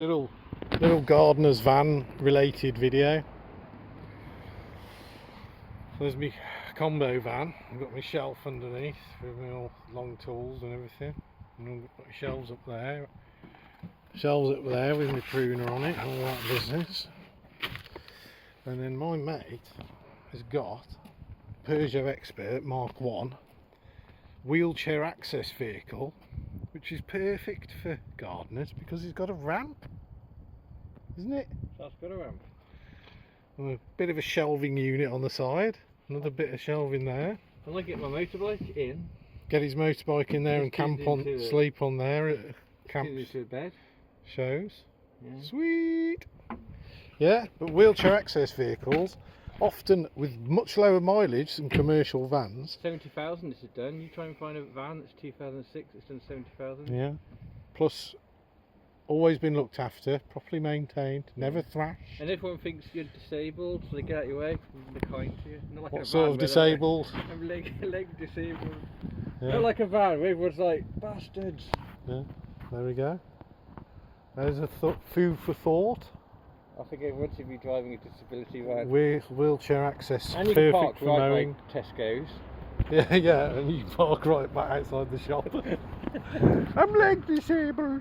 Little gardener's van related video. So there's my combo van. I've got my shelf underneath with my all long tools and everything. And I've got my shelves up there. Shelves up there with my pruner on it and all that business. And then my mate has got a Peugeot Expert Mark 1 wheelchair access vehicle, which is perfect for gardeners because it's got a ramp, isn't it? That's got a ramp. And a bit of a shelving unit on the side, another bit of shelving there. I like get my motorbike in. Get his motorbike in there and camp on, sleep on there at camp. Into a bed. Shows. Yeah. Sweet. Yeah, but wheelchair access vehicles, often with much lower mileage than commercial vans. 70,000 this is done. You try and find a van that's 2006, it's done 70,000. Yeah. Plus, always been looked after, properly maintained, never thrashed. And everyone thinks you're disabled, so they get out your way, they're kind to you. Not like What sort of disabled? I'm leg disabled. Yeah. Not like a van where everyone's like, bastards. Yeah, there we go. There's a food for thought. I think everyone should be driving a disability van. Wheelchair access, and you can park perfect for right mowing. by Tesco's. Yeah, and you can park right back outside the shop. I'm leg disabled.